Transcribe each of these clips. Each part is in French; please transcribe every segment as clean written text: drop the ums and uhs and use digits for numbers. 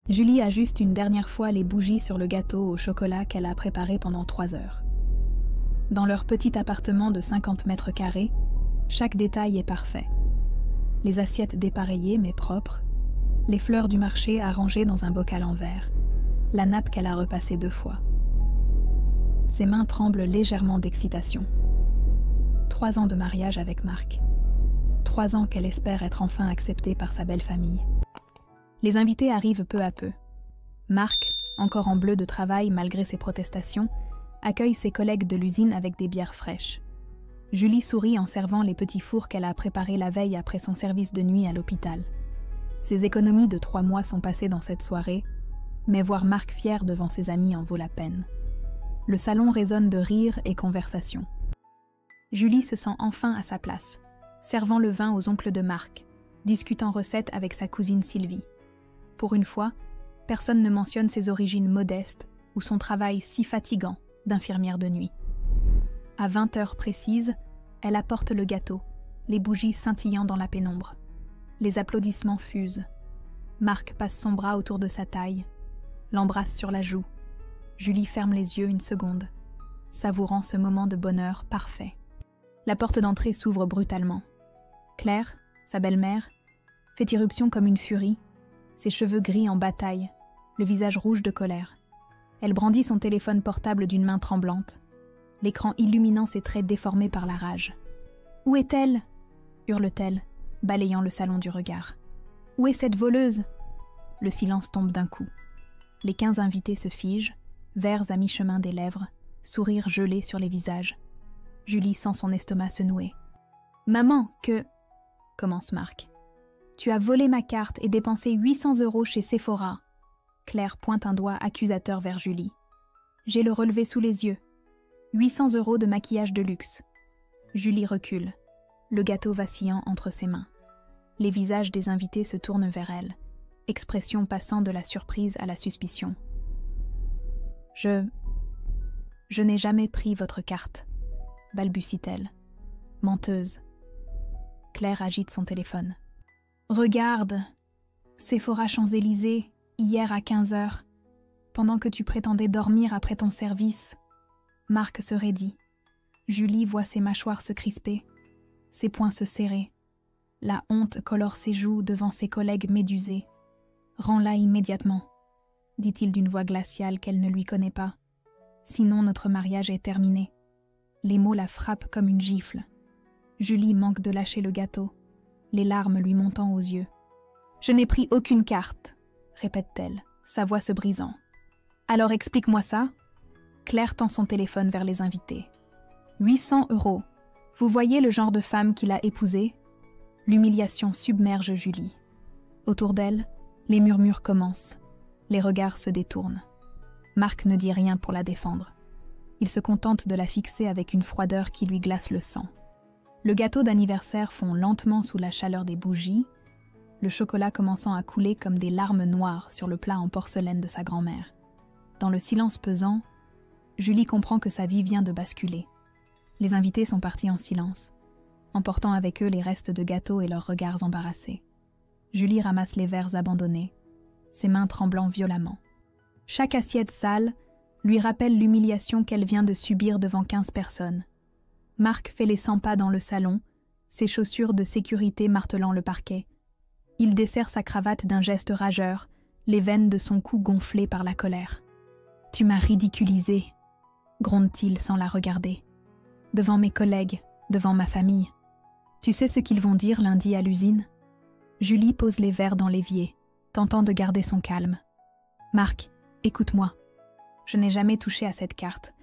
Julie ajuste une dernière fois les bougies sur le gâteau au chocolat qu'elle a préparé pendant 3 heures. Dans leur petit appartement de 50 mètres carrés, chaque détail est parfait. Les assiettes dépareillées mais propres, les fleurs du marché arrangées dans un bocal en verre, la nappe qu'elle a repassée 2 fois. Ses mains tremblent légèrement d'excitation. 3 ans de mariage avec Marc. 3 ans qu'elle espère être enfin acceptée par sa belle famille. Les invités arrivent peu à peu. Marc, encore en bleu de travail malgré ses protestations, accueille ses collègues de l'usine avec des bières fraîches. Julie sourit en servant les petits fours qu'elle a préparés la veille après son service de nuit à l'hôpital. Ses économies de 3 mois sont passées dans cette soirée, mais voir Marc fier devant ses amis en vaut la peine. Le salon résonne de rires et conversations. Julie se sent enfin à sa place, servant le vin aux oncles de Marc, discutant recettes avec sa cousine Sylvie. Pour une fois, personne ne mentionne ses origines modestes ou son travail si fatigant d'infirmière de nuit. À 20 heures précises, elle apporte le gâteau, les bougies scintillant dans la pénombre. Les applaudissements fusent. Marc passe son bras autour de sa taille, l'embrasse sur la joue. Julie ferme les yeux une seconde, savourant ce moment de bonheur parfait. La porte d'entrée s'ouvre brutalement. Claire, sa belle-mère, fait irruption comme une furie, ses cheveux gris en bataille, le visage rouge de colère. Elle brandit son téléphone portable d'une main tremblante, l'écran illuminant ses traits déformés par la rage. « Où est-elle » hurle-t-elle, balayant le salon du regard. « Où est cette voleuse ?» Le silence tombe d'un coup. Les 15 invités se figent, verres à mi-chemin des lèvres, sourires gelés sur les visages. Julie sent son estomac se nouer. « Maman, que... » commence Marc. « Tu as volé ma carte et dépensé 800 € chez Sephora. » Claire pointe un doigt accusateur vers Julie. « J'ai le relevé sous les yeux. 800 € de maquillage de luxe. » Julie recule, le gâteau vacillant entre ses mains. Les visages des invités se tournent vers elle, expression passant de la surprise à la suspicion. « Je n'ai jamais pris votre carte, » balbutie-t-elle. Menteuse. Claire agite son téléphone. « Regarde, Sephora Champs-Élysées, hier à 15 h, pendant que tu prétendais dormir après ton service. » Marc se raidit. Julie voit ses mâchoires se crisper, ses poings se serrer. La honte colore ses joues devant ses collègues médusés. « Rends-la immédiatement, » dit-il d'une voix glaciale qu'elle ne lui connaît pas. « Sinon notre mariage est terminé. » Les mots la frappent comme une gifle. Julie manque de lâcher le gâteau, les larmes lui montant aux yeux. « Je n'ai pris aucune carte, » répète-t-elle, sa voix se brisant. « Alors explique-moi ça. » Claire tend son téléphone vers les invités. 800 €. Vous voyez le genre de femme qu'il a épousée ? L'humiliation submerge Julie. Autour d'elle, les murmures commencent. Les regards se détournent. Marc ne dit rien pour la défendre. Il se contente de la fixer avec une froideur qui lui glace le sang. Le gâteau d'anniversaire fond lentement sous la chaleur des bougies, le chocolat commençant à couler comme des larmes noires sur le plat en porcelaine de sa grand-mère. Dans le silence pesant, Julie comprend que sa vie vient de basculer. Les invités sont partis en silence, emportant avec eux les restes de gâteau et leurs regards embarrassés. Julie ramasse les verres abandonnés, ses mains tremblant violemment. Chaque assiette sale lui rappelle l'humiliation qu'elle vient de subir devant 15 personnes. Marc fait les 100 pas dans le salon, ses chaussures de sécurité martelant le parquet. Il desserre sa cravate d'un geste rageur, les veines de son cou gonflées par la colère. « Tu m'as ridiculisée » gronde-t-il sans la regarder. « Devant mes collègues, devant ma famille. Tu sais ce qu'ils vont dire lundi à l'usine ?» Julie pose les verres dans l'évier, tentant de garder son calme. « Marc, écoute-moi. Je n'ai jamais touché à cette carte.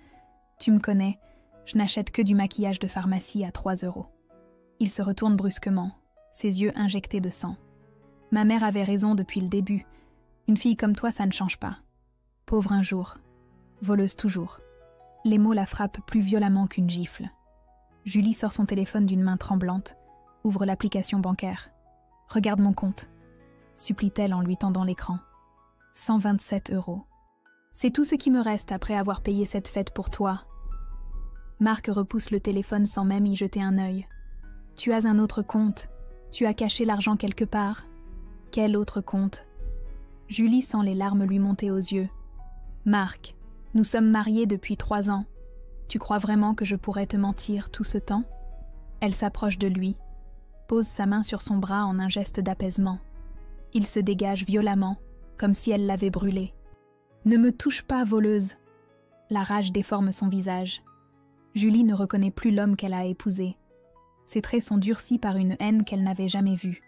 Tu me connais, je n'achète que du maquillage de pharmacie à 3 €. » Il se retourne brusquement, ses yeux injectés de sang. « Ma mère avait raison depuis le début. Une fille comme toi, ça ne change pas. Pauvre un jour, voleuse toujours. » Les mots la frappent plus violemment qu'une gifle. Julie sort son téléphone d'une main tremblante, ouvre l'application bancaire. « Regarde mon compte », supplie-t-elle en lui tendant l'écran. 127 €. C'est tout ce qui me reste après avoir payé cette fête pour toi. Marc repousse le téléphone sans même y jeter un œil. « Tu as un autre compte. Tu as caché l'argent quelque part. » « Quel autre compte ?» Julie sent les larmes lui monter aux yeux. « Marc, nous sommes mariés depuis 3 ans. Tu crois vraiment que je pourrais te mentir tout ce temps ?» Elle s'approche de lui, pose sa main sur son bras en un geste d'apaisement. Il se dégage violemment, comme si elle l'avait brûlé. « Ne me touche pas, voleuse !» La rage déforme son visage. Julie ne reconnaît plus l'homme qu'elle a épousé. Ses traits sont durcis par une haine qu'elle n'avait jamais vue.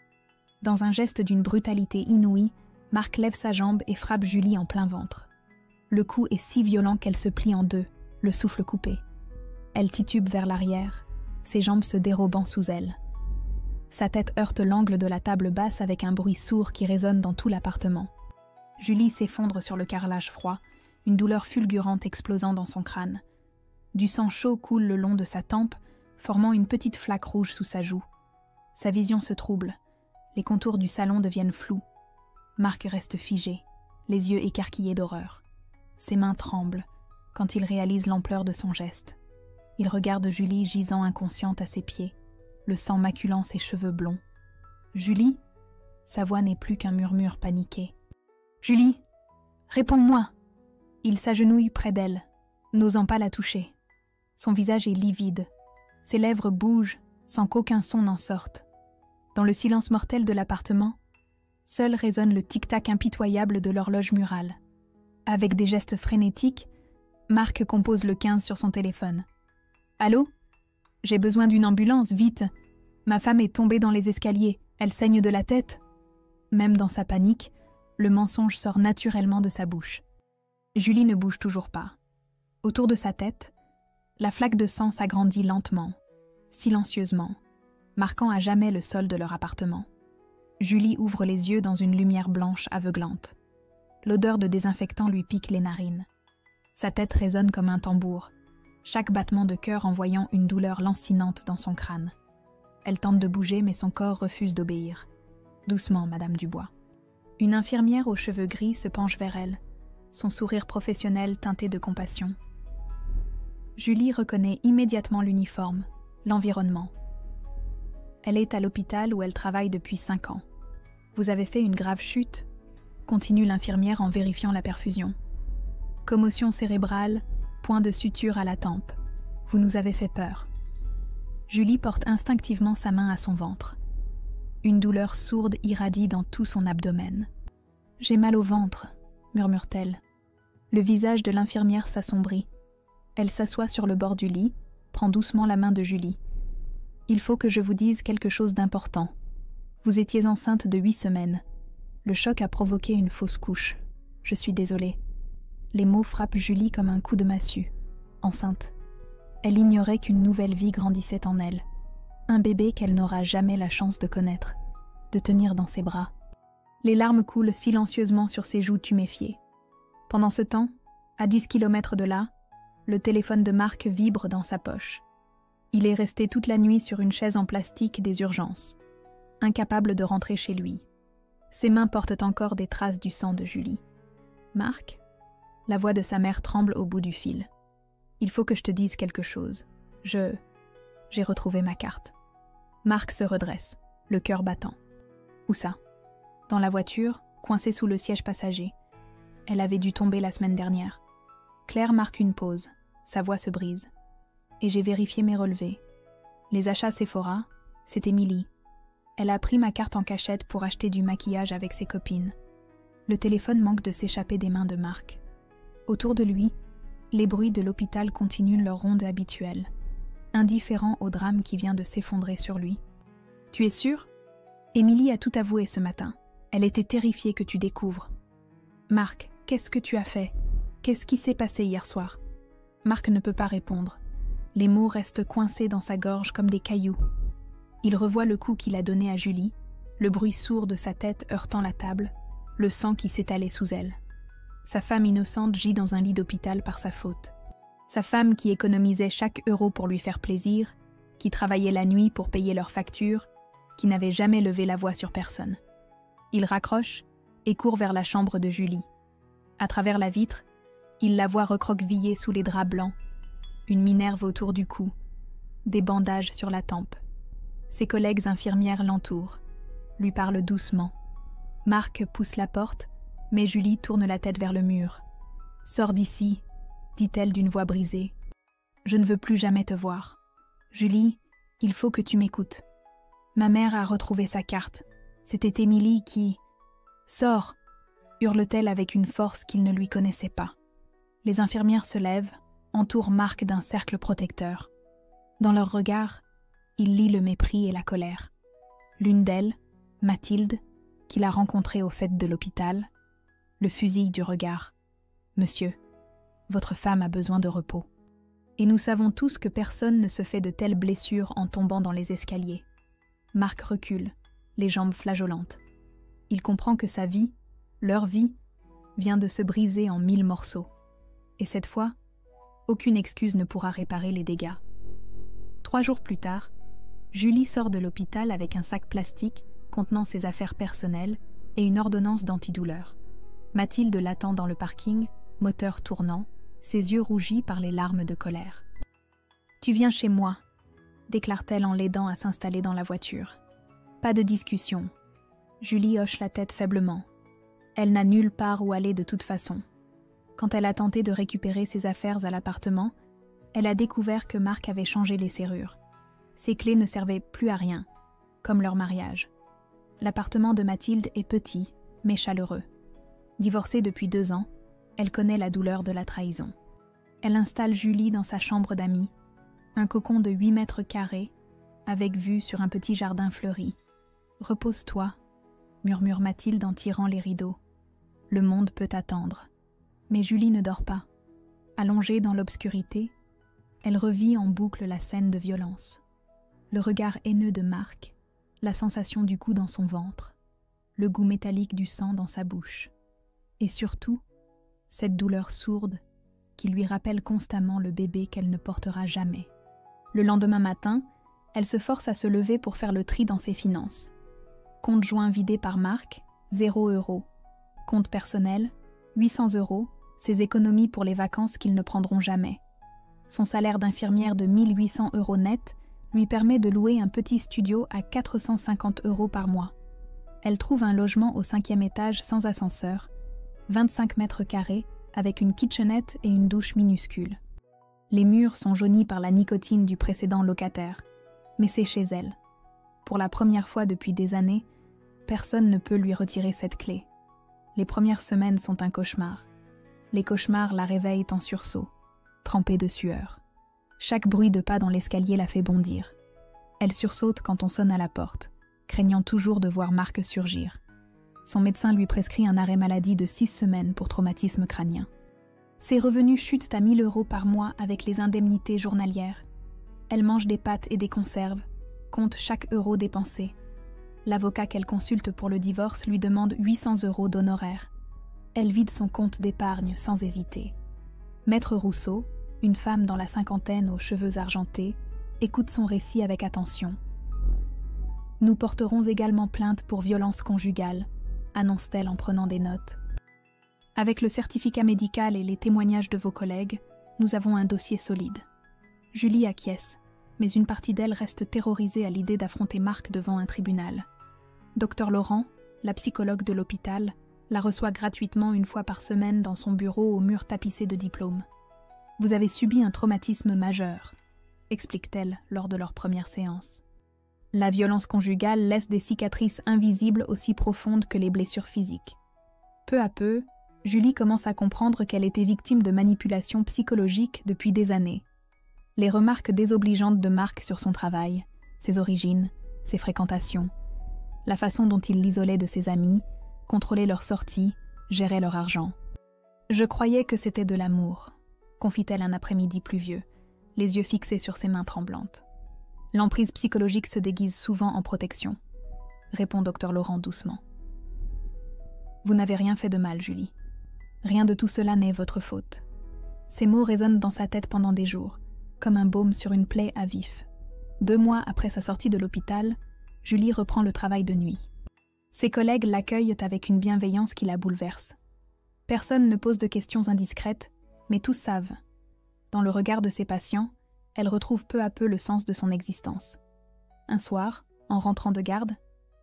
Dans un geste d'une brutalité inouïe, Marc lève sa jambe et frappe Julie en plein ventre. Le coup est si violent qu'elle se plie en deux, le souffle coupé. Elle titube vers l'arrière, ses jambes se dérobant sous elle. Sa tête heurte l'angle de la table basse avec un bruit sourd qui résonne dans tout l'appartement. Julie s'effondre sur le carrelage froid, une douleur fulgurante explosant dans son crâne. Du sang chaud coule le long de sa tempe, formant une petite flaque rouge sous sa joue. Sa vision se trouble. Les contours du salon deviennent flous. Marc reste figé, les yeux écarquillés d'horreur. Ses mains tremblent quand il réalise l'ampleur de son geste. Il regarde Julie gisant inconsciente à ses pieds, le sang maculant ses cheveux blonds. « Julie ?» Sa voix n'est plus qu'un murmure paniqué. « Julie, réponds-moi !» Il s'agenouille près d'elle, n'osant pas la toucher. Son visage est livide. Ses lèvres bougent sans qu'aucun son n'en sorte. Dans le silence mortel de l'appartement, seul résonne le tic-tac impitoyable de l'horloge murale. Avec des gestes frénétiques, Marc compose le 15 sur son téléphone. « Allô ? J'ai besoin d'une ambulance, vite ! Ma femme est tombée dans les escaliers, elle saigne de la tête. » Même dans sa panique, le mensonge sort naturellement de sa bouche. Julie ne bouge toujours pas. Autour de sa tête, la flaque de sang s'agrandit lentement, silencieusement, marquant à jamais le sol de leur appartement. Julie ouvre les yeux dans une lumière blanche aveuglante. L'odeur de désinfectant lui pique les narines. Sa tête résonne comme un tambour, chaque battement de cœur envoyant une douleur lancinante dans son crâne. Elle tente de bouger, mais son corps refuse d'obéir. Doucement, Madame Dubois. Une infirmière aux cheveux gris se penche vers elle, son sourire professionnel teinté de compassion. Julie reconnaît immédiatement l'uniforme, l'environnement. Elle est à l'hôpital où elle travaille depuis 5 ans. « Vous avez fait une grave chute ?» continue l'infirmière en vérifiant la perfusion. « Commotion cérébrale, point de suture à la tempe. Vous nous avez fait peur. » Julie porte instinctivement sa main à son ventre. Une douleur sourde irradie dans tout son abdomen. « J'ai mal au ventre », murmure-t-elle. Le visage de l'infirmière s'assombrit. Elle s'assoit sur le bord du lit, prend doucement la main de Julie. « Il faut que je vous dise quelque chose d'important. Vous étiez enceinte de 8 semaines. Le choc a provoqué une fausse couche. Je suis désolée. » Les mots frappent Julie comme un coup de massue. Enceinte. Elle ignorait qu'une nouvelle vie grandissait en elle. Un bébé qu'elle n'aura jamais la chance de connaître, de tenir dans ses bras. Les larmes coulent silencieusement sur ses joues tuméfiées. Pendant ce temps, à 10 km de là, le téléphone de Marc vibre dans sa poche. Il est resté toute la nuit sur une chaise en plastique des urgences, incapable de rentrer chez lui. Ses mains portent encore des traces du sang de Julie. « Marc ?» La voix de sa mère tremble au bout du fil. « Il faut que je te dise quelque chose. J'ai retrouvé ma carte. » Marc se redresse, le cœur battant. « Où ça ?» Dans la voiture, coincée sous le siège passager. Elle avait dû tomber la semaine dernière. Claire marque une pause, sa voix se brise. Et j'ai vérifié mes relevés. Les achats Sephora, c'est Émilie. Elle a pris ma carte en cachette pour acheter du maquillage avec ses copines. Le téléphone manque de s'échapper des mains de Marc. Autour de lui, les bruits de l'hôpital continuent leur ronde habituelle, indifférents au drame qui vient de s'effondrer sur lui. « Tu es sûre ? Émilie a tout avoué ce matin. Elle était terrifiée que tu découvres. »« Marc, qu'est-ce que tu as fait ? Qu'est-ce qui s'est passé hier soir ?» Marc ne peut pas répondre. Les mots restent coincés dans sa gorge comme des cailloux. Il revoit le coup qu'il a donné à Julie, le bruit sourd de sa tête heurtant la table, le sang qui s'étalait sous elle. Sa femme innocente gît dans un lit d'hôpital par sa faute. Sa femme qui économisait chaque euro pour lui faire plaisir, qui travaillait la nuit pour payer leurs factures, qui n'avait jamais levé la voix sur personne. Il raccroche et court vers la chambre de Julie. À travers la vitre, il la voit recroquevillée sous les draps blancs, une minerve autour du cou, des bandages sur la tempe. Ses collègues infirmières l'entourent, lui parlent doucement. Marc pousse la porte, Mais Julie tourne la tête vers le mur. « Sors d'ici », dit-elle d'une voix brisée. « Je ne veux plus jamais te voir. Julie, il faut que tu m'écoutes. Ma mère a retrouvé sa carte. C'était Émilie qui... »« Sors !» hurle-t-elle avec une force qu'il ne lui connaissait pas. Les infirmières se lèvent, entourent Marc d'un cercle protecteur. Dans leur regard, il lit le mépris et la colère. L'une d'elles, Mathilde, qu'il a rencontrée au fait de l'hôpital, le fusille du regard. « Monsieur, votre femme a besoin de repos. » Et nous savons tous que personne ne se fait de telles blessures en tombant dans les escaliers. Marc recule, les jambes flageolantes. Il comprend que sa vie, leur vie, vient de se briser en 1000 morceaux. Et cette fois, aucune excuse ne pourra réparer les dégâts. 3 jours plus tard, Julie sort de l'hôpital avec un sac plastique contenant ses affaires personnelles et une ordonnance d'antidouleur. Mathilde l'attend dans le parking, moteur tournant, ses yeux rougis par les larmes de colère. « Tu viens chez moi », déclare-t-elle en l'aidant à s'installer dans la voiture. Pas de discussion. Julie hoche la tête faiblement. Elle n'a nulle part où aller de toute façon. Quand elle a tenté de récupérer ses affaires à l'appartement, elle a découvert que Marc avait changé les serrures. Ses clés ne servaient plus à rien, comme leur mariage. L'appartement de Mathilde est petit, mais chaleureux. Divorcée depuis 2 ans, elle connaît la douleur de la trahison. Elle installe Julie dans sa chambre d'amis, un cocon de 8 mètres carrés, avec vue sur un petit jardin fleuri. « Repose-toi », murmure Mathilde en tirant les rideaux. Le monde peut attendre. Mais Julie ne dort pas. Allongée dans l'obscurité, elle revit en boucle la scène de violence. Le regard haineux de Marc, la sensation du coup dans son ventre, le goût métallique du sang dans sa bouche. Et surtout, cette douleur sourde qui lui rappelle constamment le bébé qu'elle ne portera jamais. Le lendemain matin, elle se force à se lever pour faire le tri dans ses finances. Compte joint vidé par Marc, 0 €. Compte personnel, 800 €, ses économies pour les vacances qu'ils ne prendront jamais. Son salaire d'infirmière de 1 800 € net lui permet de louer un petit studio à 450 € par mois. Elle trouve un logement au 5e étage sans ascenseur, 25 mètres carrés, avec une kitchenette et une douche minuscule. Les murs sont jaunis par la nicotine du précédent locataire, mais c'est chez elle. Pour la première fois depuis des années, personne ne peut lui retirer cette clé. Les premières semaines sont un cauchemar. Les cauchemars la réveillent en sursaut, trempée de sueur. Chaque bruit de pas dans l'escalier la fait bondir. Elle sursaute quand on sonne à la porte, craignant toujours de voir Marc surgir. Son médecin lui prescrit un arrêt maladie de 6 semaines pour traumatisme crânien. Ses revenus chutent à 1 000 € par mois avec les indemnités journalières. Elle mange des pâtes et des conserves, compte chaque euro dépensé. L'avocat qu'elle consulte pour le divorce lui demande 800 € d'honoraires. Elle vide son compte d'épargne sans hésiter. Maître Rousseau, une femme dans la cinquantaine aux cheveux argentés, écoute son récit avec attention. « Nous porterons également plainte pour violence conjugale », annonce-t-elle en prenant des notes. « Avec le certificat médical et les témoignages de vos collègues, nous avons un dossier solide. » Julie acquiesce, mais une partie d'elle reste terrorisée à l'idée d'affronter Marc devant un tribunal. Dr Laurent, la psychologue de l'hôpital, la reçoit gratuitement 1 fois par semaine dans son bureau aux murs tapissés de diplômes. « Vous avez subi un traumatisme majeur », explique-t-elle lors de leur première séance. La violence conjugale laisse des cicatrices invisibles aussi profondes que les blessures physiques. Peu à peu, Julie commence à comprendre qu'elle était victime de manipulations psychologiques depuis des années. Les remarques désobligeantes de Marc sur son travail, ses origines, ses fréquentations, la façon dont il l'isolait de ses amis, contrôlait leurs sorties, gérait leur argent. « Je croyais que c'était de l'amour », confie-t-elle un après-midi pluvieux, les yeux fixés sur ses mains tremblantes. « L'emprise psychologique se déguise souvent en protection », répond Dr Laurent doucement. « Vous n'avez rien fait de mal, Julie. Rien de tout cela n'est votre faute. » Ces mots résonnent dans sa tête pendant des jours, comme un baume sur une plaie à vif. 2 mois après sa sortie de l'hôpital, Julie reprend le travail de nuit. Ses collègues l'accueillent avec une bienveillance qui la bouleverse. Personne ne pose de questions indiscrètes, mais tous savent. Dans le regard de ses patients, elle retrouve peu à peu le sens de son existence. Un soir, en rentrant de garde,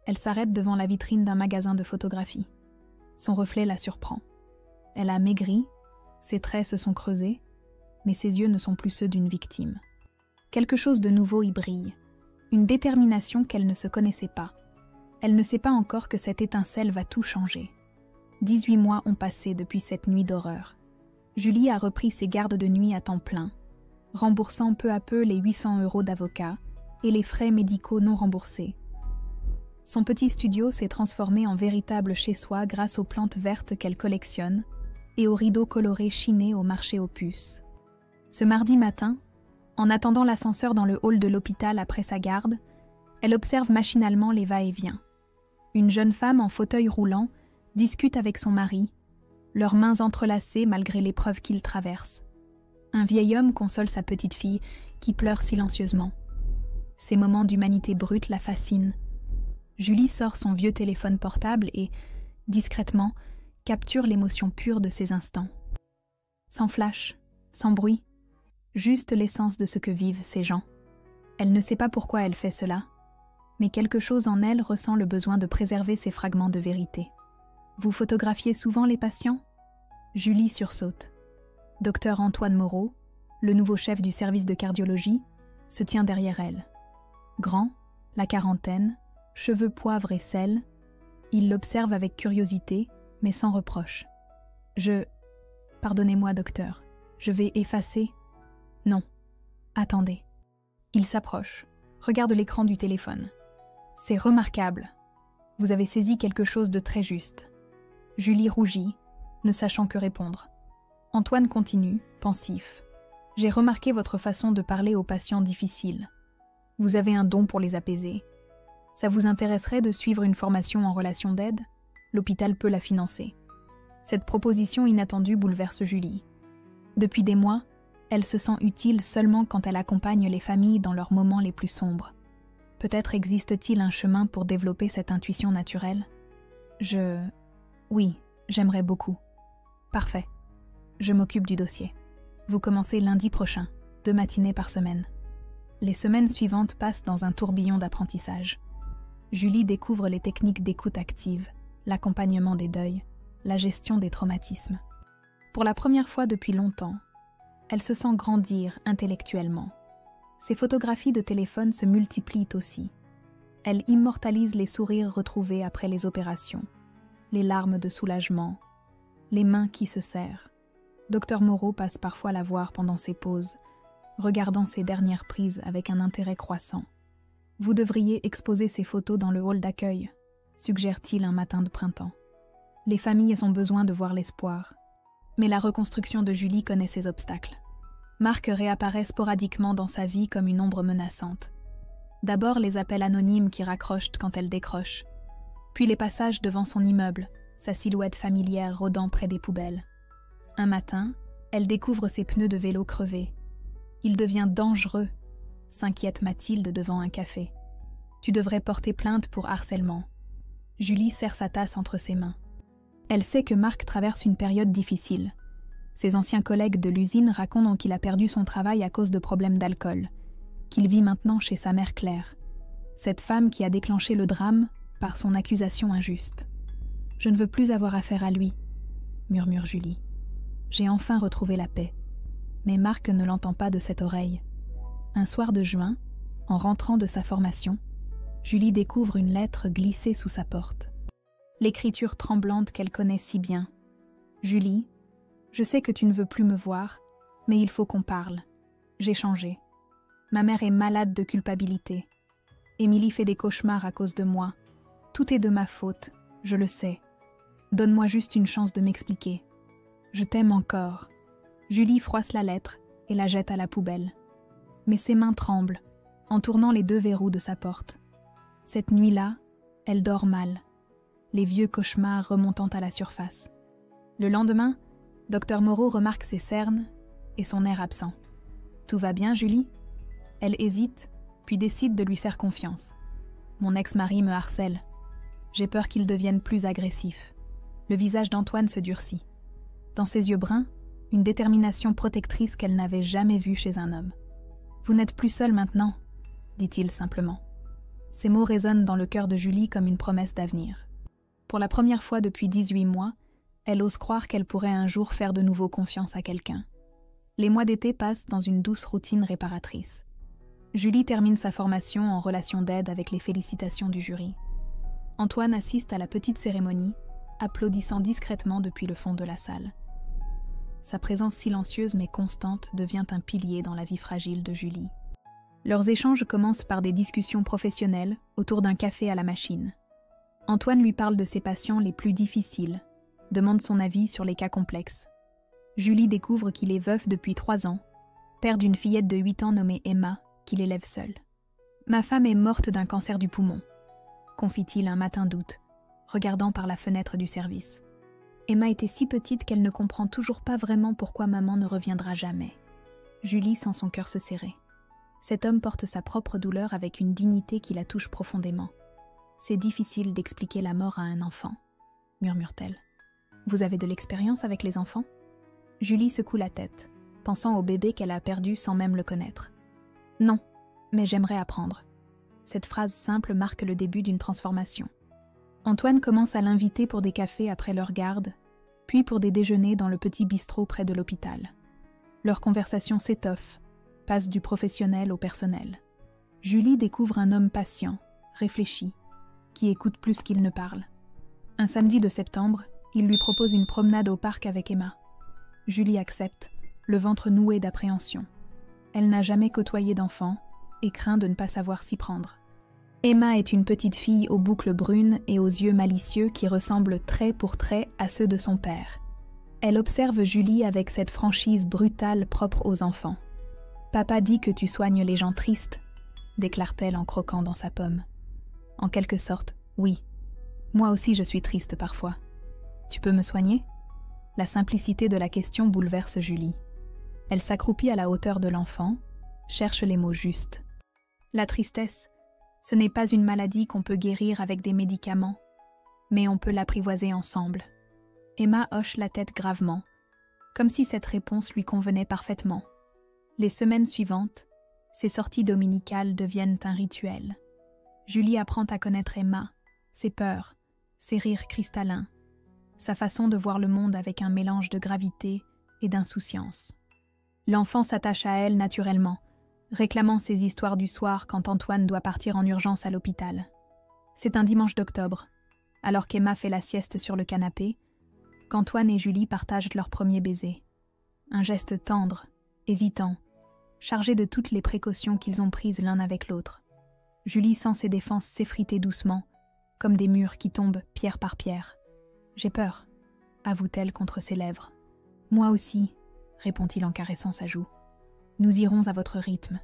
elle s'arrête devant la vitrine d'un magasin de photographie. Son reflet la surprend. Elle a maigri, ses traits se sont creusés, mais ses yeux ne sont plus ceux d'une victime. Quelque chose de nouveau y brille, une détermination qu'elle ne se connaissait pas. Elle ne sait pas encore que cette étincelle va tout changer. 18 mois ont passé depuis cette nuit d'horreur. Julie a repris ses gardes de nuit à temps plein, remboursant peu à peu les 800 € d'avocat et les frais médicaux non remboursés. Son petit studio s'est transformé en véritable chez-soi grâce aux plantes vertes qu'elle collectionne et aux rideaux colorés chinés au marché aux puces. Ce mardi matin, en attendant l'ascenseur dans le hall de l'hôpital après sa garde, elle observe machinalement les va-et-vient. Une jeune femme en fauteuil roulant discute avec son mari, leurs mains entrelacées malgré l'épreuve qu'ils traversent. Un vieil homme console sa petite fille qui pleure silencieusement. Ces moments d'humanité brute la fascinent. Julie sort son vieux téléphone portable et, discrètement, capture l'émotion pure de ces instants. Sans flash, sans bruit, juste l'essence de ce que vivent ces gens. Elle ne sait pas pourquoi elle fait cela, mais quelque chose en elle ressent le besoin de préserver ces fragments de vérité. Vous photographiez souvent les patients ? Julie sursaute. Docteur Antoine Moreau, le nouveau chef du service de cardiologie, se tient derrière elle. Grand, la quarantaine, cheveux poivre et sel, il l'observe avec curiosité, mais sans reproche. Pardonnez-moi, docteur, je vais effacer... Non. Attendez. Il s'approche, regarde l'écran du téléphone. C'est remarquable. Vous avez saisi quelque chose de très juste. Julie rougit, ne sachant que répondre. Antoine continue, pensif. J'ai remarqué votre façon de parler aux patients difficiles. Vous avez un don pour les apaiser. Ça vous intéresserait de suivre une formation en relation d'aide ? L'hôpital peut la financer. Cette proposition inattendue bouleverse Julie. Depuis des mois, elle se sent utile seulement quand elle accompagne les familles dans leurs moments les plus sombres. Peut-être existe-t-il un chemin pour développer cette intuition naturelle ? Oui, j'aimerais beaucoup. Parfait. Je m'occupe du dossier. Vous commencez lundi prochain, 2 matinées par semaine. Les semaines suivantes passent dans un tourbillon d'apprentissage. Julie découvre les techniques d'écoute active, l'accompagnement des deuils, la gestion des traumatismes. Pour la première fois depuis longtemps, elle se sent grandir intellectuellement. Ses photographies de téléphone se multiplient aussi. Elle immortalise les sourires retrouvés après les opérations, les larmes de soulagement, les mains qui se serrent. Docteur Moreau passe parfois la voir pendant ses pauses, regardant ses dernières prises avec un intérêt croissant. Vous devriez exposer ces photos dans le hall d'accueil, suggère-t-il un matin de printemps. Les familles ont besoin de voir l'espoir. Mais la reconstruction de Julie connaît ses obstacles. Marc réapparaît sporadiquement dans sa vie comme une ombre menaçante. D'abord les appels anonymes qui raccrochent quand elle décroche, puis les passages devant son immeuble, sa silhouette familière rôdant près des poubelles. Un matin, elle découvre ses pneus de vélo crevés. Il devient dangereux, s'inquiète Mathilde devant un café. Tu devrais porter plainte pour harcèlement. Julie serre sa tasse entre ses mains. Elle sait que Marc traverse une période difficile. Ses anciens collègues de l'usine racontent qu'il a perdu son travail à cause de problèmes d'alcool, qu'il vit maintenant chez sa mère Claire, cette femme qui a déclenché le drame par son accusation injuste. « Je ne veux plus avoir affaire à lui », murmure Julie. « J'ai enfin retrouvé la paix. » Mais Marc ne l'entend pas de cette oreille. Un soir de juin, en rentrant de sa formation, Julie découvre une lettre glissée sous sa porte. L'écriture tremblante qu'elle connaît si bien. « Julie, je sais que tu ne veux plus me voir, mais il faut qu'on parle. J'ai changé. Ma mère est malade de culpabilité. Émilie fait des cauchemars à cause de moi. Tout est de ma faute, je le sais. Donne-moi juste une chance de m'expliquer. Je t'aime encore. » Julie froisse la lettre et la jette à la poubelle. Mais ses mains tremblent, en tournant les 2 verrous de sa porte. Cette nuit-là, elle dort mal, les vieux cauchemars remontant à la surface. Le lendemain, Docteur Moreau remarque ses cernes et son air absent. « Tout va bien, Julie ?» Elle hésite, puis décide de lui faire confiance. « Mon ex-mari me harcèle. J'ai peur qu'il devienne plus agressif. » Le visage d'Antoine se durcit. Dans ses yeux bruns, une détermination protectrice qu'elle n'avait jamais vue chez un homme. « Vous n'êtes plus seule maintenant, » dit-il simplement. Ces mots résonnent dans le cœur de Julie comme une promesse d'avenir. Pour la première fois depuis 18 mois, elle ose croire qu'elle pourrait un jour faire de nouveau confiance à quelqu'un. Les mois d'été passent dans une douce routine réparatrice. Julie termine sa formation en relation d'aide avec les félicitations du jury. Antoine assiste à la petite cérémonie, applaudissant discrètement depuis le fond de la salle. Sa présence silencieuse mais constante devient un pilier dans la vie fragile de Julie. Leurs échanges commencent par des discussions professionnelles autour d'un café à la machine. Antoine lui parle de ses patients les plus difficiles, demande son avis sur les cas complexes. Julie découvre qu'il est veuf depuis 3 ans, père d'une fillette de 8 ans nommée Emma, qu'il élève seule. « Ma femme est morte d'un cancer du poumon », confie-t-il un matin d'août, regardant par la fenêtre du service. Emma était si petite qu'elle ne comprend toujours pas vraiment pourquoi maman ne reviendra jamais. Julie sent son cœur se serrer. Cet homme porte sa propre douleur avec une dignité qui la touche profondément. C'est difficile d'expliquer la mort à un enfant, murmure-t-elle. Vous avez de l'expérience avec les enfants ? Julie secoue la tête, pensant au bébé qu'elle a perdu sans même le connaître. Non, mais j'aimerais apprendre. Cette phrase simple marque le début d'une transformation. Antoine commence à l'inviter pour des cafés après leur garde, puis pour des déjeuners dans le petit bistrot près de l'hôpital. Leur conversation s'étoffe, passe du professionnel au personnel. Julie découvre un homme patient, réfléchi, qui écoute plus qu'il ne parle. Un samedi de septembre, il lui propose une promenade au parc avec Emma. Julie accepte, le ventre noué d'appréhension. Elle n'a jamais côtoyé d'enfant et craint de ne pas savoir s'y prendre. Emma est une petite fille aux boucles brunes et aux yeux malicieux qui ressemblent trait pour trait à ceux de son père. Elle observe Julie avec cette franchise brutale propre aux enfants. « Papa dit que tu soignes les gens tristes », déclare-t-elle en croquant dans sa pomme. En quelque sorte, oui. Moi aussi je suis triste parfois. Tu peux me soigner ? La simplicité de la question bouleverse Julie. Elle s'accroupit à la hauteur de l'enfant, cherche les mots justes. La tristesse, ce n'est pas une maladie qu'on peut guérir avec des médicaments, mais on peut l'apprivoiser ensemble. Emma hoche la tête gravement, comme si cette réponse lui convenait parfaitement. Les semaines suivantes, ses sorties dominicales deviennent un rituel. Julie apprend à connaître Emma, ses peurs, ses rires cristallins, sa façon de voir le monde avec un mélange de gravité et d'insouciance. L'enfant s'attache à elle naturellement, réclamant ses histoires du soir quand Antoine doit partir en urgence à l'hôpital. C'est un dimanche d'octobre, alors qu'Emma fait la sieste sur le canapé, qu'Antoine et Julie partagent leur premier baiser. Un geste tendre, hésitant, chargé de toutes les précautions qu'ils ont prises l'un avec l'autre. Julie sent ses défenses s'effriter doucement, comme des murs qui tombent pierre par pierre. « J'ai peur », avoue-t-elle contre ses lèvres. « Moi aussi », répond-il en caressant sa joue. « Nous irons à votre rythme.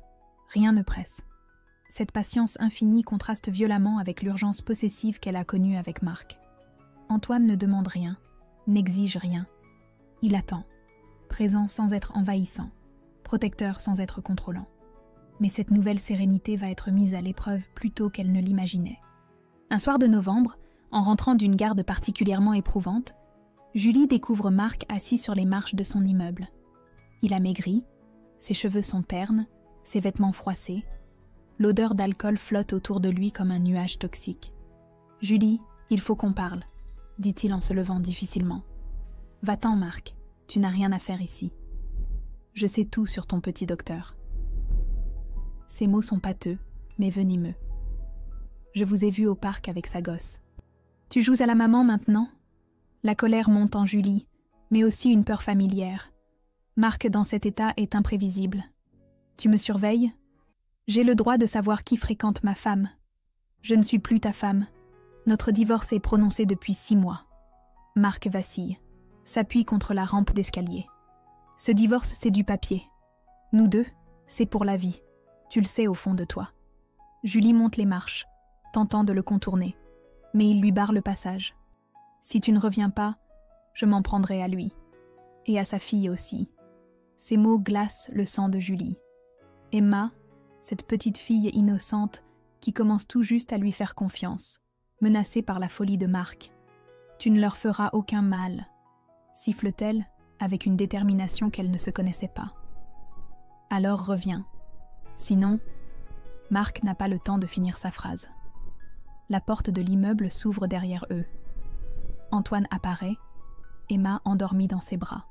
Rien ne presse. » Cette patience infinie contraste violemment avec l'urgence possessive qu'elle a connue avec Marc. Antoine ne demande rien, n'exige rien. Il attend, présent sans être envahissant, protecteur sans être contrôlant. Mais cette nouvelle sérénité va être mise à l'épreuve plus tôt qu'elle ne l'imaginait. Un soir de novembre, en rentrant d'une garde particulièrement éprouvante, Julie découvre Marc assis sur les marches de son immeuble. Il a maigri, ses cheveux sont ternes, ses vêtements froissés. L'odeur d'alcool flotte autour de lui comme un nuage toxique. « Julie, il faut qu'on parle », dit-il en se levant difficilement. « Va-t'en, Marc, tu n'as rien à faire ici. Je sais tout sur ton petit docteur. » Ces mots sont pâteux, mais venimeux. Je vous ai vu au parc avec sa gosse. Tu joues à la maman maintenant ? La colère monte en Julie, mais aussi une peur familière. Marc dans cet état est imprévisible. Tu me surveilles ? J'ai le droit de savoir qui fréquente ma femme. Je ne suis plus ta femme. Notre divorce est prononcé depuis 6 mois. Marc vacille, s'appuie contre la rampe d'escalier. Ce divorce, c'est du papier. Nous deux, c'est pour la vie. Tu le sais au fond de toi. Julie monte les marches, tentant de le contourner, mais il lui barre le passage. Si tu ne reviens pas, je m'en prendrai à lui. Et à sa fille aussi. Ces mots glacent le sang de Julie. Emma, cette petite fille innocente qui commence tout juste à lui faire confiance, menacée par la folie de Marc. « Tu ne leur feras aucun mal », siffle-t-elle avec une détermination qu'elle ne se connaissait pas. « Alors reviens. Sinon… » Marc n'a pas le temps de finir sa phrase. La porte de l'immeuble s'ouvre derrière eux. Antoine apparaît, Emma endormie dans ses bras.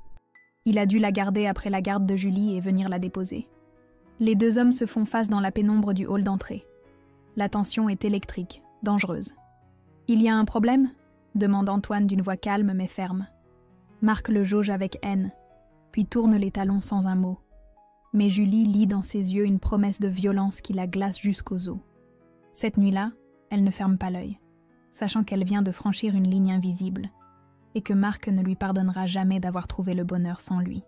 Il a dû la garder après la garde de Julie et venir la déposer. Les deux hommes se font face dans la pénombre du hall d'entrée. La tension est électrique, dangereuse. « Il y a un problème ?» demande Antoine d'une voix calme mais ferme. Marc le jauge avec haine, puis tourne les talons sans un mot. Mais Julie lit dans ses yeux une promesse de violence qui la glace jusqu'aux os. Cette nuit-là, elle ne ferme pas l'œil, sachant qu'elle vient de franchir une ligne invisible, et que Marc ne lui pardonnera jamais d'avoir trouvé le bonheur sans lui.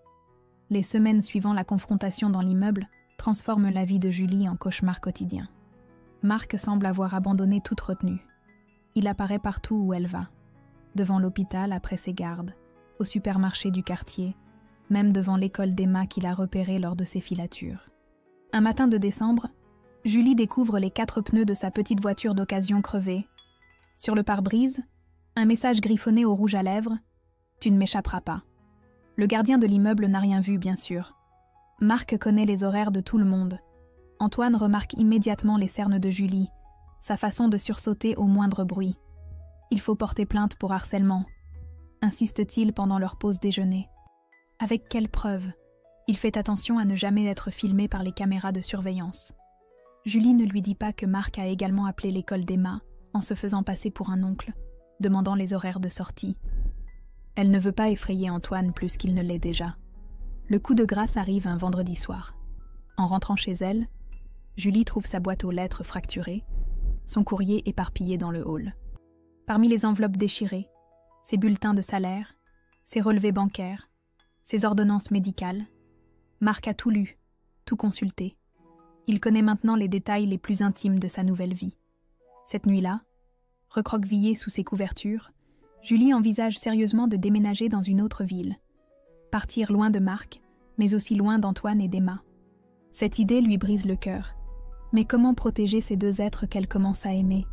Les semaines suivant la confrontation dans l'immeuble transforment la vie de Julie en cauchemar quotidien. Marc semble avoir abandonné toute retenue. Il apparaît partout où elle va, devant l'hôpital après ses gardes, au supermarché du quartier, même devant l'école d'Emma qu'il a repérée lors de ses filatures. Un matin de décembre, Julie découvre les 4 pneus de sa petite voiture d'occasion crevés. Sur le pare-brise, un message griffonné au rouge à lèvres « Tu ne m'échapperas pas ». Le gardien de l'immeuble n'a rien vu, bien sûr. Marc connaît les horaires de tout le monde. Antoine remarque immédiatement les cernes de Julie, sa façon de sursauter au moindre bruit. Il faut porter plainte pour harcèlement, insiste-t-il pendant leur pause déjeuner. Avec quelle preuve? Il fait attention à ne jamais être filmé par les caméras de surveillance. Julie ne lui dit pas que Marc a également appelé l'école d'Emma en se faisant passer pour un oncle, demandant les horaires de sortie. Elle ne veut pas effrayer Antoine plus qu'il ne l'est déjà. Le coup de grâce arrive un vendredi soir. En rentrant chez elle, Julie trouve sa boîte aux lettres fracturée, son courrier éparpillé dans le hall. Parmi les enveloppes déchirées, ses bulletins de salaire, ses relevés bancaires, ses ordonnances médicales, Marc a tout lu, tout consulté. Il connaît maintenant les détails les plus intimes de sa nouvelle vie. Cette nuit-là, recroquevillée sous ses couvertures, Julie envisage sérieusement de déménager dans une autre ville. Partir loin de Marc, mais aussi loin d'Antoine et d'Emma. Cette idée lui brise le cœur. Mais comment protéger ces deux êtres qu'elle commence à aimer?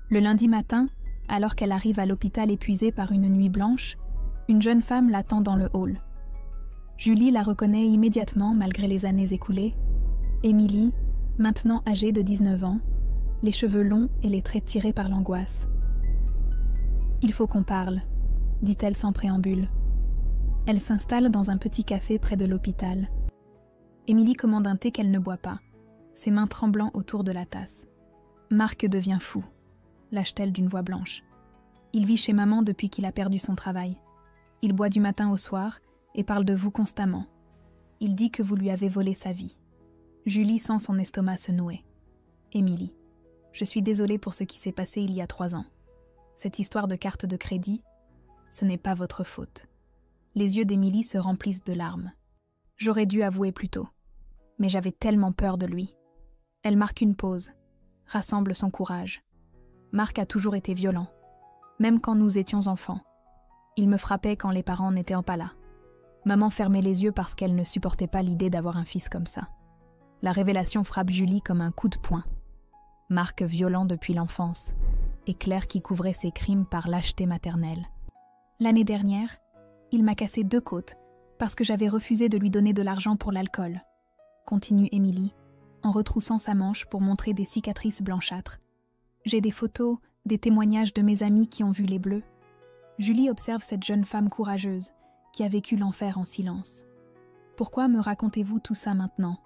Le lundi matin, alors qu'elle arrive à l'hôpital épuisée par une nuit blanche, une jeune femme l'attend dans le hall. Julie la reconnaît immédiatement malgré les années écoulées. Émilie, maintenant âgée de 19 ans, les cheveux longs et les traits tirés par l'angoisse. « Il faut qu'on parle », dit-elle sans préambule. Elle s'installe dans un petit café près de l'hôpital. Émilie commande un thé qu'elle ne boit pas, ses mains tremblant autour de la tasse. Marc devient fou, lâche-t-elle d'une voix blanche. Il vit chez maman depuis qu'il a perdu son travail. Il boit du matin au soir et parle de vous constamment. Il dit que vous lui avez volé sa vie. Julie sent son estomac se nouer. Émilie, je suis désolée pour ce qui s'est passé il y a 3 ans. Cette histoire de carte de crédit, ce n'est pas votre faute. Les yeux d'Émilie se remplissent de larmes. J'aurais dû avouer plus tôt, mais j'avais tellement peur de lui. Elle marque une pause, rassemble son courage. Marc a toujours été violent, même quand nous étions enfants. Il me frappait quand les parents n'étaient pas là. Maman fermait les yeux parce qu'elle ne supportait pas l'idée d'avoir un fils comme ça. La révélation frappe Julie comme un coup de poing. Marc violent depuis l'enfance, et Claire qui couvrait ses crimes par lâcheté maternelle. L'année dernière, il m'a cassé 2 côtes parce que j'avais refusé de lui donner de l'argent pour l'alcool, continue Émilie, en retroussant sa manche pour montrer des cicatrices blanchâtres. J'ai des photos, des témoignages de mes amis qui ont vu les bleus. Julie observe cette jeune femme courageuse qui a vécu l'enfer en silence. Pourquoi me racontez-vous tout ça maintenant?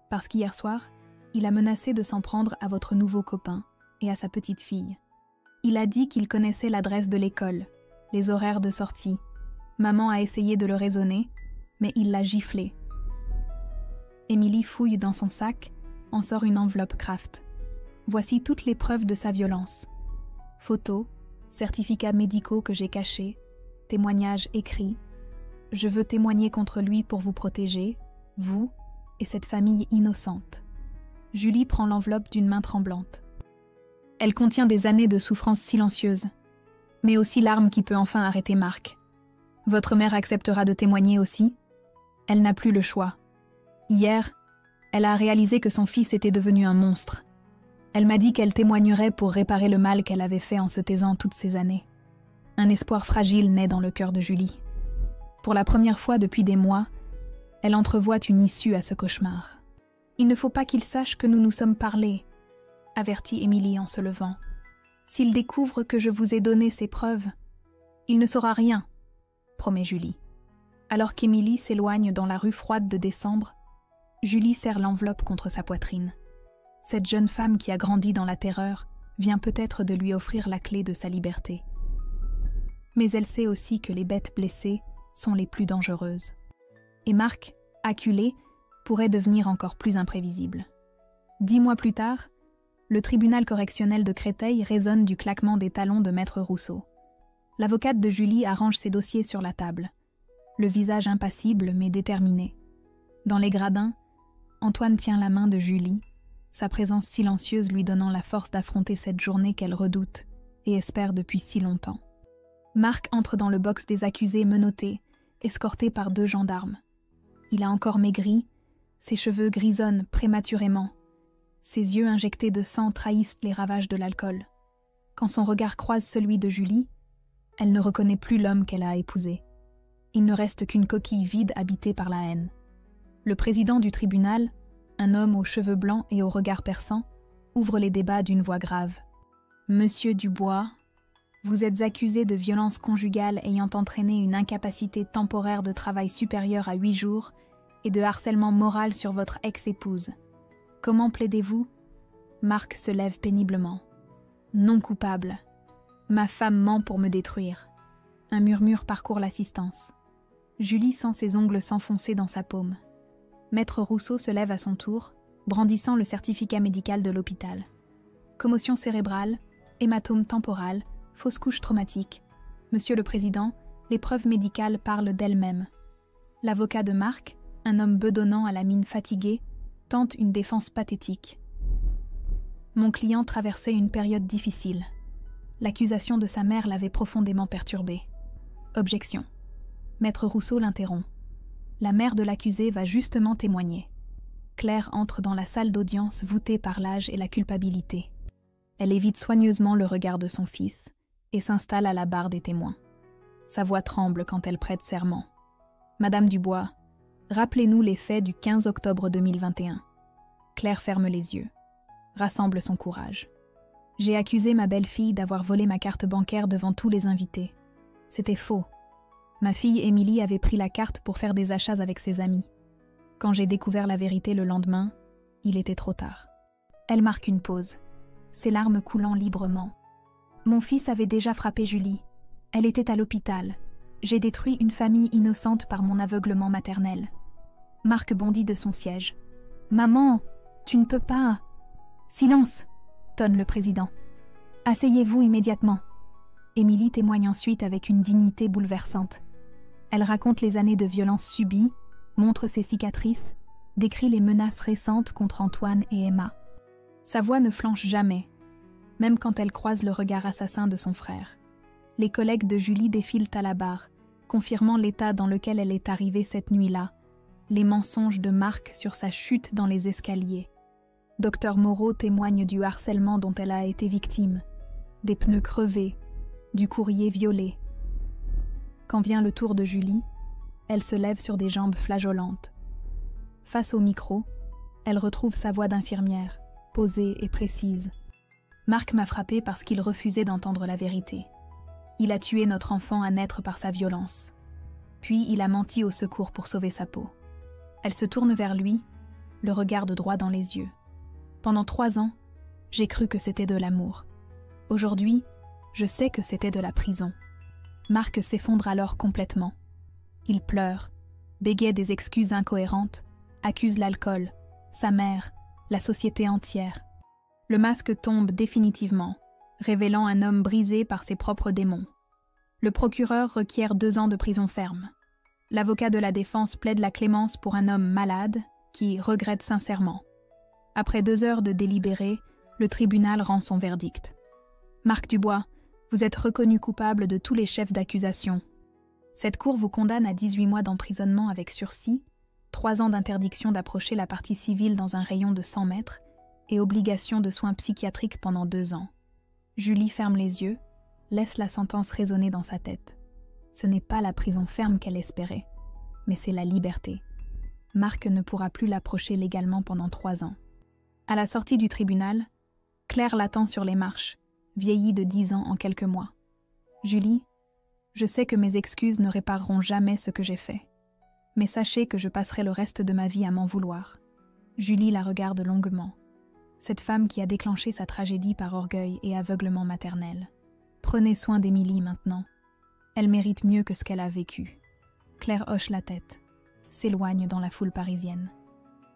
Parce qu'hier soir, il a menacé de s'en prendre à votre nouveau copain et à sa petite fille. Il a dit qu'il connaissait l'adresse de l'école, les horaires de sortie. Maman a essayé de le raisonner, mais il l'a giflé. Émilie fouille dans son sac, en sort une enveloppe Kraft. Voici toutes les preuves de sa violence. Photos, certificats médicaux que j'ai cachés, témoignages écrits. Je veux témoigner contre lui pour vous protéger, vous et cette famille innocente. Julie prend l'enveloppe d'une main tremblante. Elle contient des années de souffrance silencieuse, mais aussi l'arme qui peut enfin arrêter Marc. Votre mère acceptera de témoigner aussi? Elle n'a plus le choix. Hier, elle a réalisé que son fils était devenu un monstre. Elle m'a dit qu'elle témoignerait pour réparer le mal qu'elle avait fait en se taisant toutes ces années. Un espoir fragile naît dans le cœur de Julie. Pour la première fois depuis des mois, elle entrevoit une issue à ce cauchemar. « Il ne faut pas qu'il sache que nous nous sommes parlé », avertit Émilie en se levant. « S'il découvre que je vous ai donné ces preuves, Il ne saura rien, promet Julie. Alors qu'Émilie s'éloigne dans la rue froide de décembre, Julie serre l'enveloppe contre sa poitrine. Cette jeune femme qui a grandi dans la terreur vient peut-être de lui offrir la clé de sa liberté. Mais elle sait aussi que les bêtes blessées sont les plus dangereuses. Et Marc, acculé, pourrait devenir encore plus imprévisible. 10 mois plus tard, le tribunal correctionnel de Créteil résonne du claquement des talons de Maître Rousseau. L'avocate de Julie arrange ses dossiers sur la table, le visage impassible mais déterminé. Dans les gradins, Antoine tient la main de Julie, sa présence silencieuse lui donnant la force d'affronter cette journée qu'elle redoute et espère depuis si longtemps. Marc entre dans le box des accusés menottés, escorté par 2 gendarmes. Il a encore maigri, ses cheveux grisonnent prématurément. Ses yeux injectés de sang trahissent les ravages de l'alcool. Quand son regard croise celui de Julie, elle ne reconnaît plus l'homme qu'elle a épousé. Il ne reste qu'une coquille vide habitée par la haine. Le président du tribunal, un homme aux cheveux blancs et au regard perçant, ouvre les débats d'une voix grave. « Monsieur Dubois, vous êtes accusé de violence conjugale ayant entraîné une incapacité temporaire de travail supérieure à 8 jours et de harcèlement moral sur votre ex-épouse. Comment plaidez-vous » Marc se lève péniblement. « Non coupable. Ma femme ment pour me détruire. » Un murmure parcourt l'assistance. Julie sent ses ongles s'enfoncer dans sa paume. Maître Rousseau se lève à son tour, brandissant le certificat médical de l'hôpital. Commotion cérébrale, hématome temporal, fausse couche traumatique. Monsieur le Président, les preuves médicales parlent d'elles-mêmes. L'avocat de Marc, un homme bedonnant à la mine fatiguée, tente une défense pathétique. Mon client traversait une période difficile. L'accusation de sa mère l'avait profondément perturbé. Objection. Maître Rousseau l'interrompt. La mère de l'accusé va justement témoigner. Claire entre dans la salle d'audience voûtée par l'âge et la culpabilité. Elle évite soigneusement le regard de son fils et s'installe à la barre des témoins. Sa voix tremble quand elle prête serment. « Madame Dubois, rappelez-nous les faits du 15 octobre 2021. » Claire ferme les yeux, rassemble son courage. « J'ai accusé ma belle-fille d'avoir volé ma carte bancaire devant tous les invités. C'était faux. Ma fille Émilie avait pris la carte pour faire des achats avec ses amis. Quand j'ai découvert la vérité le lendemain, il était trop tard. » Elle marque une pause, ses larmes coulant librement. « Mon fils avait déjà frappé Julie. Elle était à l'hôpital. J'ai détruit une famille innocente par mon aveuglement maternel. » Marc bondit de son siège. « Maman, tu ne peux pas... » « Silence !» tonne le président. « Asseyez-vous immédiatement. » Émilie témoigne ensuite avec une dignité bouleversante. Elle raconte les années de violence subies, montre ses cicatrices, décrit les menaces récentes contre Antoine et Emma. Sa voix ne flanche jamais, même quand elle croise le regard assassin de son frère. Les collègues de Julie défilent à la barre, confirmant l'état dans lequel elle est arrivée cette nuit-là, les mensonges de Marc sur sa chute dans les escaliers. Docteur Moreau témoigne du harcèlement dont elle a été victime, des pneus crevés, du courrier violé. Quand vient le tour de Julie, elle se lève sur des jambes flageolantes. Face au micro, elle retrouve sa voix d'infirmière, posée et précise. Marc m'a frappée parce qu'il refusait d'entendre la vérité. Il a tué notre enfant à naître par sa violence. Puis il a menti au secours pour sauver sa peau. Elle se tourne vers lui, le regarde droit dans les yeux. Pendant 3 ans, j'ai cru que c'était de l'amour. Aujourd'hui, je sais que c'était de la prison. Marc s'effondre alors complètement. Il pleure, bégaie des excuses incohérentes, accuse l'alcool, sa mère, la société entière. Le masque tombe définitivement, révélant un homme brisé par ses propres démons. Le procureur requiert 2 ans de prison ferme. L'avocat de la défense plaide la clémence pour un homme malade qui regrette sincèrement. Après 2 heures de délibéré, le tribunal rend son verdict. Marc Dubois, vous êtes reconnu coupable de tous les chefs d'accusation. Cette cour vous condamne à 18 mois d'emprisonnement avec sursis, 3 ans d'interdiction d'approcher la partie civile dans un rayon de 100 mètres et obligation de soins psychiatriques pendant 2 ans. Julie ferme les yeux, laisse la sentence résonner dans sa tête. Ce n'est pas la prison ferme qu'elle espérait, mais c'est la liberté. Marc ne pourra plus l'approcher légalement pendant 3 ans. À la sortie du tribunal, Claire l'attend sur les marches, vieillie de 10 ans en quelques mois. « Julie, Je sais que mes excuses ne répareront jamais ce que j'ai fait. Mais sachez que je passerai le reste de ma vie à m'en vouloir. » Julie la regarde longuement. Cette femme qui a déclenché sa tragédie par orgueil et aveuglement maternel. Prenez soin d'Émilie maintenant. Elle mérite mieux que ce qu'elle a vécu. Claire hoche la tête, s'éloigne dans la foule parisienne.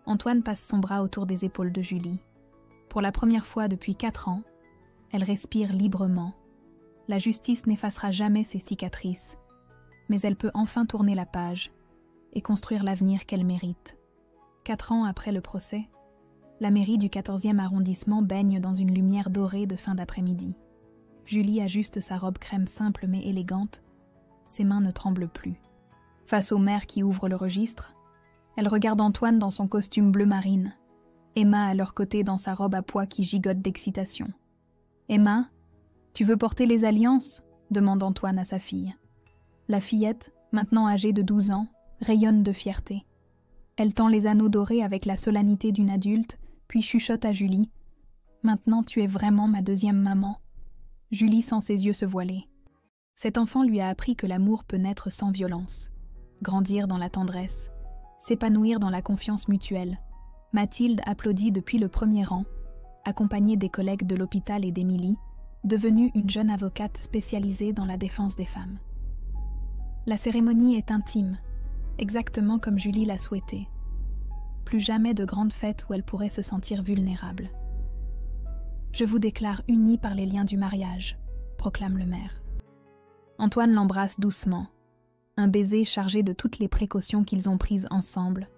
Antoine passe son bras autour des épaules de Julie. Pour la première fois depuis 4 ans, elle respire librement. La justice n'effacera jamais ses cicatrices, mais elle peut enfin tourner la page et construire l'avenir qu'elle mérite. 4 ans après le procès, la mairie du 14e arrondissement baigne dans une lumière dorée de fin d'après-midi. Julie ajuste sa robe crème simple mais élégante. Ses mains ne tremblent plus. Face au maire qui ouvre le registre, elle regarde Antoine dans son costume bleu marine, Emma à leur côté dans sa robe à pois qui gigote d'excitation. « Emma, tu veux porter les alliances ?» demande Antoine à sa fille. La fillette, maintenant âgée de 12 ans, rayonne de fierté. Elle tend les anneaux dorés avec la solennité d'une adulte, puis chuchote à Julie. « Maintenant tu es vraiment ma deuxième maman. » Julie sent ses yeux se voiler. Cet enfant lui a appris que l'amour peut naître sans violence, grandir dans la tendresse, s'épanouir dans la confiance mutuelle. Mathilde applaudit depuis le premier rang, accompagnée des collègues de l'hôpital et d'Émilie, devenue une jeune avocate spécialisée dans la défense des femmes. La cérémonie est intime, exactement comme Julie l'a souhaité. Plus jamais de grande fête où elle pourrait se sentir vulnérable. « Je vous déclare unis par les liens du mariage », proclame le maire. Antoine l'embrasse doucement, un baiser chargé de toutes les précautions qu'ils ont prises ensemble,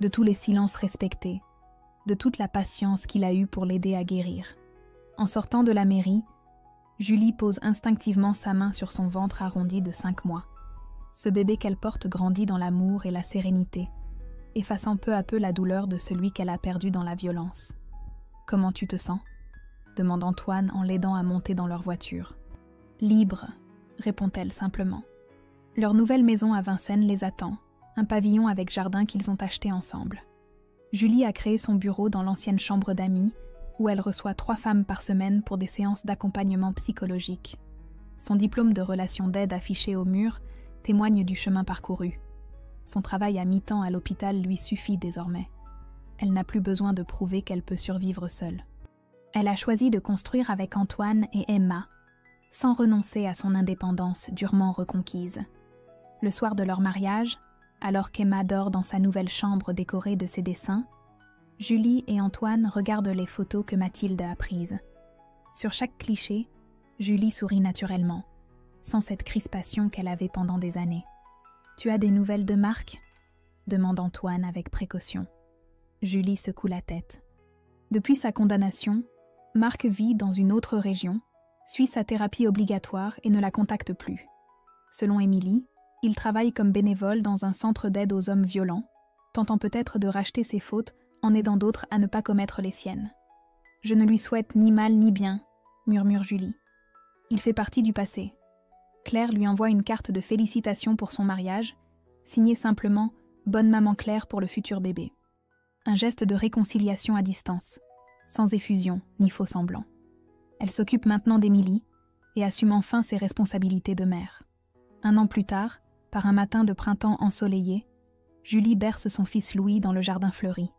de tous les silences respectés, de toute la patience qu'il a eue pour l'aider à guérir. En sortant de la mairie, Julie pose instinctivement sa main sur son ventre arrondi de 5 mois. Ce bébé qu'elle porte grandit dans l'amour et la sérénité, effaçant peu à peu la douleur de celui qu'elle a perdu dans la violence. « Comment tu te sens ?» demande Antoine en l'aidant à monter dans leur voiture. « Libre », répond-elle simplement. Leur nouvelle maison à Vincennes les attend, un pavillon avec jardin qu'ils ont acheté ensemble. Julie a créé son bureau dans l'ancienne chambre d'amis, où elle reçoit 3 femmes par semaine pour des séances d'accompagnement psychologique. Son diplôme de relation d'aide affiché au mur témoigne du chemin parcouru. Son travail à mi-temps à l'hôpital lui suffit désormais. Elle n'a plus besoin de prouver qu'elle peut survivre seule. Elle a choisi de construire avec Antoine et Emma, sans renoncer à son indépendance durement reconquise. Le soir de leur mariage, alors qu'Emma dort dans sa nouvelle chambre décorée de ses dessins, Julie et Antoine regardent les photos que Mathilde a prises. Sur chaque cliché, Julie sourit naturellement, sans cette crispation qu'elle avait pendant des années. « Tu as des nouvelles de Marc ?» demande Antoine avec précaution. Julie secoue la tête. Depuis sa condamnation, Marc vit dans une autre région, suit sa thérapie obligatoire et ne la contacte plus. Selon Émilie, il travaille comme bénévole dans un centre d'aide aux hommes violents, tentant peut-être de racheter ses fautes en aidant d'autres à ne pas commettre les siennes. « Je ne lui souhaite ni mal ni bien », murmure Julie. Il fait partie du passé. Claire lui envoie une carte de félicitations pour son mariage, signée simplement « Bonne maman Claire pour le futur bébé ». Un geste de réconciliation à distance, sans effusion ni faux semblant. Elle s'occupe maintenant d'Émilie et assume enfin ses responsabilités de mère. 1 an plus tard, par un matin de printemps ensoleillé, Julie berce son fils Louis dans le jardin fleuri.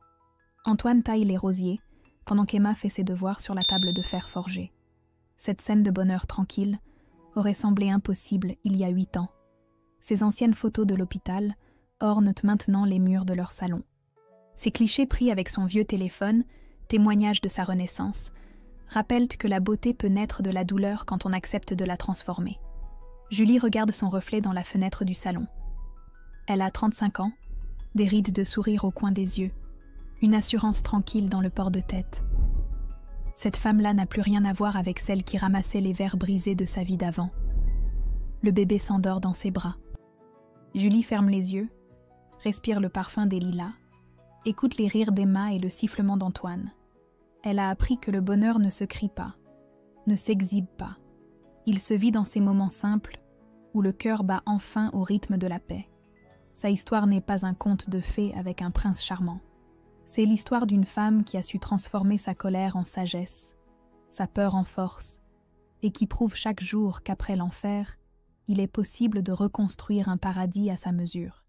Antoine taille les rosiers, pendant qu'Emma fait ses devoirs sur la table de fer forgé. Cette scène de bonheur tranquille aurait semblé impossible il y a 8 ans. Ces anciennes photos de l'hôpital ornent maintenant les murs de leur salon. Ces clichés pris avec son vieux téléphone, témoignage de sa renaissance, rappellent que la beauté peut naître de la douleur quand on accepte de la transformer. Julie regarde son reflet dans la fenêtre du salon. Elle a 35 ans, des rides de sourire au coin des yeux, une assurance tranquille dans le port de tête. Cette femme-là n'a plus rien à voir avec celle qui ramassait les verres brisés de sa vie d'avant. Le bébé s'endort dans ses bras. Julie ferme les yeux, respire le parfum des lilas, écoute les rires d'Emma et le sifflement d'Antoine. Elle a appris que le bonheur ne se crie pas, ne s'exhibe pas. Il se vit dans ces moments simples où le cœur bat enfin au rythme de la paix. Sa histoire n'est pas un conte de fées avec un prince charmant. C'est l'histoire d'une femme qui a su transformer sa colère en sagesse, sa peur en force, et qui prouve chaque jour qu'après l'enfer, il est possible de reconstruire un paradis à sa mesure.